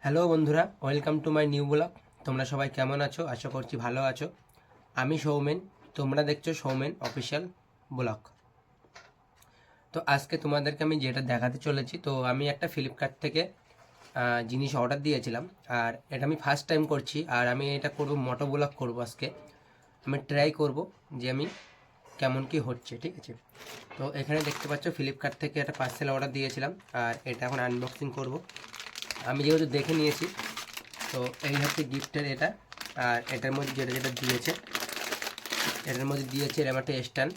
Hello বন্ধুরা, welcome to my new blog. তোমরা সবাই কেমন আছো? আশা করছি ভালো আছো। আমি সৌমেন, তোমরা দেখছো সৌমেন অফিসিয়াল ব্লগ। তো আজকে তোমাদেরকে আমি যেটা দেখাতে চলেছি, তো আমি একটা ফ্লিপকার্ট থেকে জিনিস অর্ডার দিয়েছিলাম। আর এটা আমি ফার্স্ট টাইম করছি, আর আমি এটা করব মোটো ব্লগ করব। আজকে আমি ট্রাই করব যে আমি কেমন কি হচ্ছে, ঠিক আছে? তো এখানে দেখতে পাচ্ছ ফ্লিপকার্ট থেকে একটা পার্সেল অর্ডার দিয়েছিলাম, আর এটা এখন আনবক্সিং করব। আমি যেহেতু দেখে নিয়েছি, তো এই হচ্ছে গিফটের এটা। আর এটার মধ্যে যেটা যেটা দিয়েছে, এটার মধ্যে দিয়েছে এরকম একটা স্ট্যান্ড,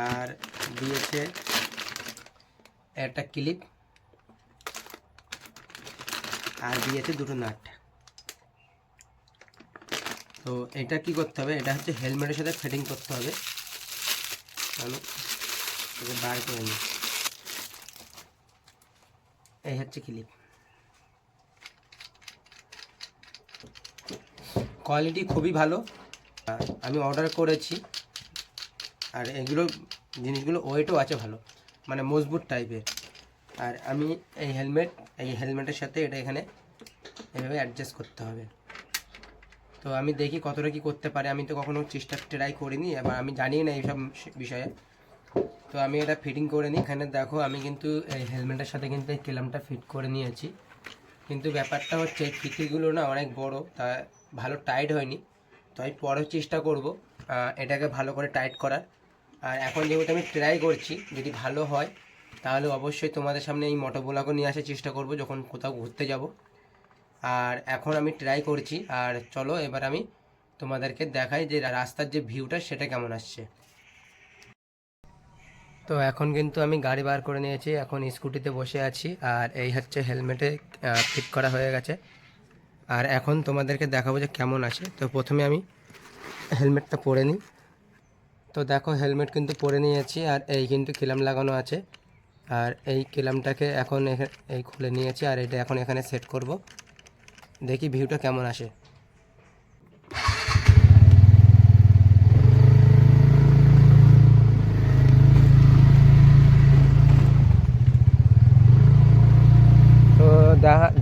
আর দিয়েছে একটা ক্লিপ, আর দিয়েছে দুটো নাট। তো এটা কি করতে হবে, এটা হচ্ছে হেলমেটের সাথে ফিটিং করতে হবে। আমি বার করে নিই। এই হচ্ছে ক্লিপ, কোয়ালিটি খুবই ভালো। আমি অর্ডার করেছি, আর এগুলো জিনিসগুলো ওয়েটও আছে ভালো, মানে মজবুত টাইপের। আর আমি এই হেলমেটের সাথে এটা এখানে এভাবে অ্যাডজাস্ট করতে হবে। তো আমি দেখি কতটা কি করতে পারে। আমি তো কখনো ট্রাই করিনি, এবার আমি জানি না এইসব বিষয়ে। তো আমি এটা ফিটিং করে নিই। এখানে দেখো, আমি কিন্তু এই হেলমেটের সাথে কিন্তু এই ক্ল্যাম্পটা ফিট করে নিয়েছি, কিন্তু ব্যাপারটা হচ্ছে ফিতিগুলো না অনেক বড়, তা ভালো টাইট হয়নি। তো আমি পরেও চেষ্টা করব এটাকে ভালো করে টাইট করার। আর এখন যেহেতু আমি ট্রাই করছি, যদি ভালো হয় তাহলে অবশ্যই তোমাদের সামনে এই মোটো ব্লগও নিয়ে আসার চেষ্টা করব যখন কোথাও ঘুরতে যাব। আর এখন আমি ট্রাই করছি, আর চলো এবার আমি তোমাদেরকে দেখাই যে রাস্তার যে ভিউটা সেটা কেমন আসছে। তো এখন কিন্তু আমি গাড়ি বার করে নিয়েছি, এখন স্কুটিতে বসে আছি, আর এই হচ্ছে হেলমেটে ফিট করা হয়ে গেছে। আর এখন তোমাদেরকে দেখাবো যে কেমন আসে। তো প্রথমে আমি হেলমেটটা পরে নিই। তো দেখো, হেলমেট কিন্তু পরে নিয়েছি, আর এই কিন্তু ক্ল্যাম্প লাগানো আছে। আর এই ক্ল্যাম্পটাকে এখন এই খুলে নিয়েছি, আর এটা এখন এখানে সেট করব। দেখি ভিউটা কেমন আসে। তো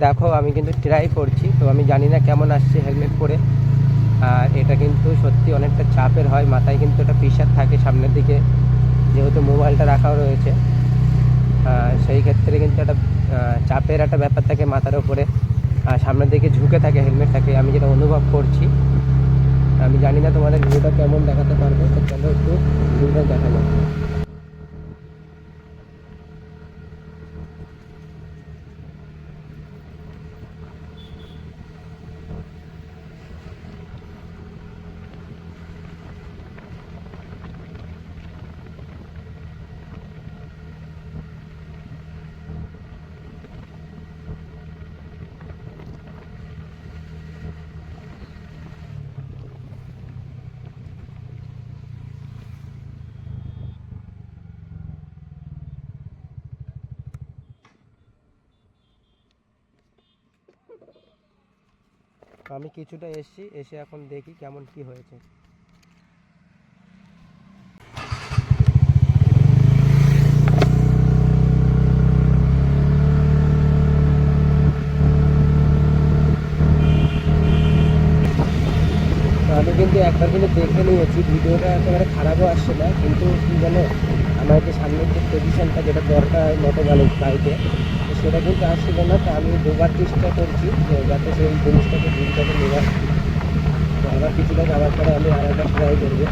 দেখো, আমি কিন্তু ট্রাই করছি, তো আমি জানি না কেমন আসছে হেলমেট পরে। আর এটা কিন্তু সত্যি অনেকটা চাপের হয়, মাথায় কিন্তু একটা প্রেশার থাকে সামনের দিকে, যেহেতু মোবাইলটা রাখাও রয়েছে। সেই ক্ষেত্রে কিন্তু একটা চাপের একটা ব্যাপার থাকে মাথার উপরে, সামনের দিকে ঝুঁকে থাকে হেলমেটটাকে, আমি যেটা অনুভব করছি। আমি জানি না তোমাদের ভিডিওটা কেমন দেখাতে পারবো, তো চলো একটু ভিডিওটা দেখা যাবে। আমি কিছুটা এসে এখন দেখি কেমন কি হয়েছে। আমি কিন্তু একবার কিন্তু দেখে নিয়েছি, ভিডিওটা একেবারে খারাপও আসছে না, কিন্তু কি জানো, আমার যে সামনের যে পজিশনটা যেটা দরকার মোটো বাইকে, সেটা কিন্তু আসছিল না। তো আমি দুবার চেষ্টা করছি যাতে সেই জিনিসটাকে ভিডিওটাকে নেওয়ার। তো আবার কিছুটা যাওয়ার পরে আমি আর একটা ট্রাই করবো।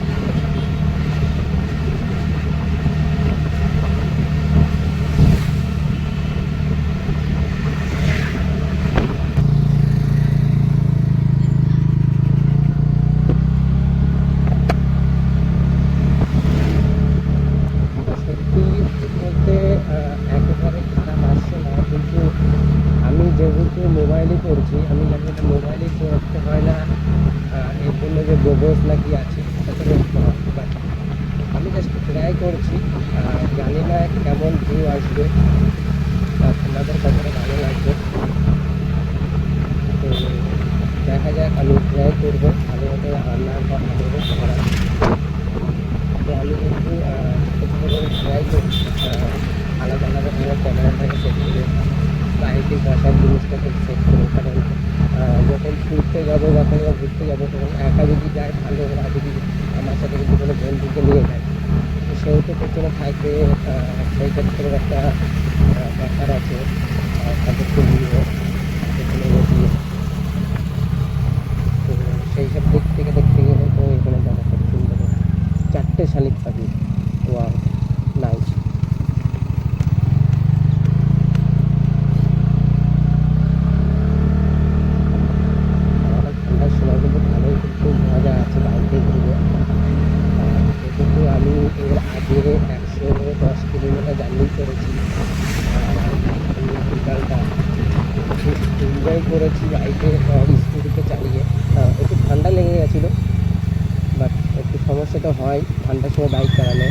একেবারে খারাপ আসছে না, কিন্তু আমি যেহেতু মোবাইলই করছি, আমি জানি এটা মোবাইলই করতে হয় না, এর জন্য যে গোবস নাকি আছে সেটা করতে হয়। বাট আমি জাস্ট ট্রাই করছি, জানি না কেমন ভিউ আসবে, তোমাদের কতটা ভালো লাগবে। তো দেখা যাক, আমি ট্রাই করবো ভালোভাবে রান্নার বা ভালোভাবে করার। তো আমি কিন্তু ছোটো করে ট্রাই করছি, আলাদা আলাদা ক্যামেরাটাকে সেট করে বাইকে বসার জন্য জিনিসটাকে সেট করে। কারণ যখন ঘুরতে যাবো বা কোনো ঘুরতে যাবো তখন একা যদি যায় ভালো, আর যদি আমার সাথে যদি কোনো বন্ধুকে নিয়ে যায় তো সেও তো পেছনে থাকবে, সেই ক্ষেত্রে একটা ব্যাপার আছে তাদেরকে নিয়ে পেছনে বসিয়ে। তো সেই সব দিক থেকে দেখতে গেলে তো এখানে জায়গা খুব সুন্দর। 4টে শালিক পাখি, ওয়াও নাইস। ঠান্ডার সময় কিন্তু ভালোই কিন্তু মজা আছে বাইকে ঘুরে। কিন্তু আমি এর আগে 110 কিলোমিটার জার্নি করেছি। বিকালটা খুব এনজয় করেছি বাইকে, স্কুটিতে চালিয়ে। একটু ঠান্ডা লেগে গেছিলো, বাট একটু সমস্যা তো হয় ঠান্ডার সময় বাইক চালানো,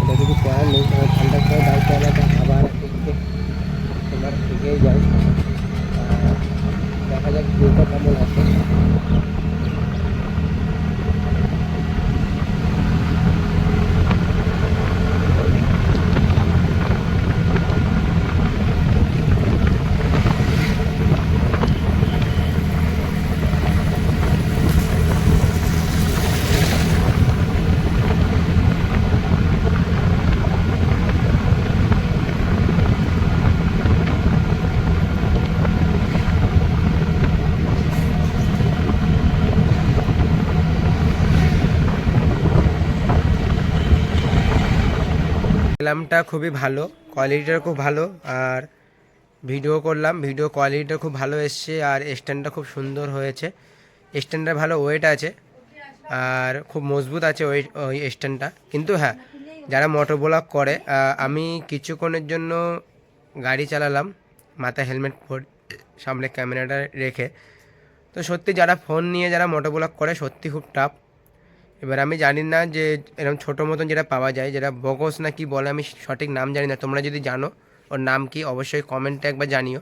এটা কিছু করার নেই। কারণ ঠান্ডার সময় বাইক চালাতে আবার একটু তোমার থেকেই যায়। দেখা যাক ভিউটা কেমন আছে। ল্যাম্পটা খুবই ভালো, কোয়ালিটিটা খুব ভালো। আর ভিডিও করলাম, ভিডিও কোয়ালিটিটা খুব ভালো এসছে। আর স্ট্যান্ডটা খুব সুন্দর হয়েছে, স্ট্যান্ডটা ভালো ওয়েট আছে আর খুব মজবুত আছে ওই স্ট্যান্ডটা। কিন্তু হ্যাঁ, যারা মোটর ব্লগ করে, আমি কিছুক্ষণের জন্য গাড়ি চালালাম মাথায় হেলমেট পরে, সামনে ক্যামেরাটা রেখে। তো সত্যি যারা ফোন নিয়ে যারা মোটর ব্লগ করে সত্যি খুব টাফ। এবার আমি জানি না যে এরকম ছোটো মতন যেটা পাওয়া যায়, যেটা বগস না কি বলে, আমি সঠিক নাম জানি না। তোমরা যদি জানো ওর নাম কি অবশ্যই কমেন্টে একবার জানিও।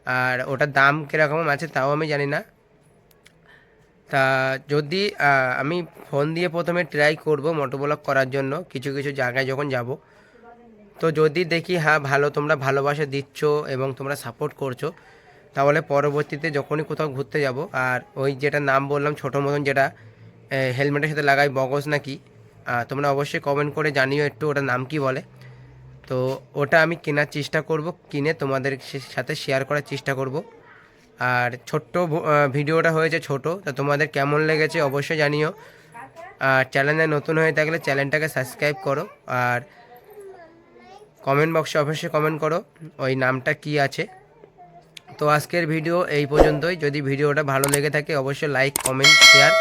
আর ওটার দাম কীরকম আছে তাও আমি জানি না। তা যদি আমি ফোন দিয়ে প্রথমে ট্রাই করব মোটো ব্লগ করার জন্য কিছু কিছু জায়গায় যখন যাব। তো যদি দেখি হ্যাঁ ভালো, তোমরা ভালোবাসা দিচ্ছ এবং তোমরা সাপোর্ট করছো, তাহলে পরবর্তীতে যখনই কোথাও ঘুরতে যাব, আর ওই যেটা নাম বললাম ছোটো মতন যেটা হেলমেটের সাথে লাগাই বগস নাকি, তোমরা অবশ্যই কমেন্ট করে জানিও একটু ওটার নাম কি বলে। তো ওটা আমি কেনার চেষ্টা করব, কিনে তোমাদের সাথে শেয়ার করার চেষ্টা করব। আর ছোট্ট ভিডিওটা হয়েছে ছোট, তো তোমাদের কেমন লেগেছে অবশ্যই জানিও। আর চ্যানেলে নতুন হয়ে থাকলে চ্যানেলটাকে সাবস্ক্রাইব করো। আর কমেন্ট বক্সে অবশ্যই কমেন্ট করো ওই নামটা কি আছে। তো আজকের ভিডিও এই পর্যন্তই। যদি ভিডিওটা ভালো লেগে থাকে অবশ্যই লাইক, কমেন্ট, শেয়ার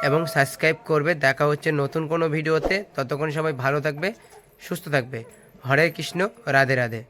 এবং সাবস্ক্রাইব করবে। দেখা হচ্ছে নতুন কোনো ভিডিওতে, ততক্ষণ সবাই ভালো থাকবে, সুস্থ থাকবে। হরে কৃষ্ণ, রাধে রাধে।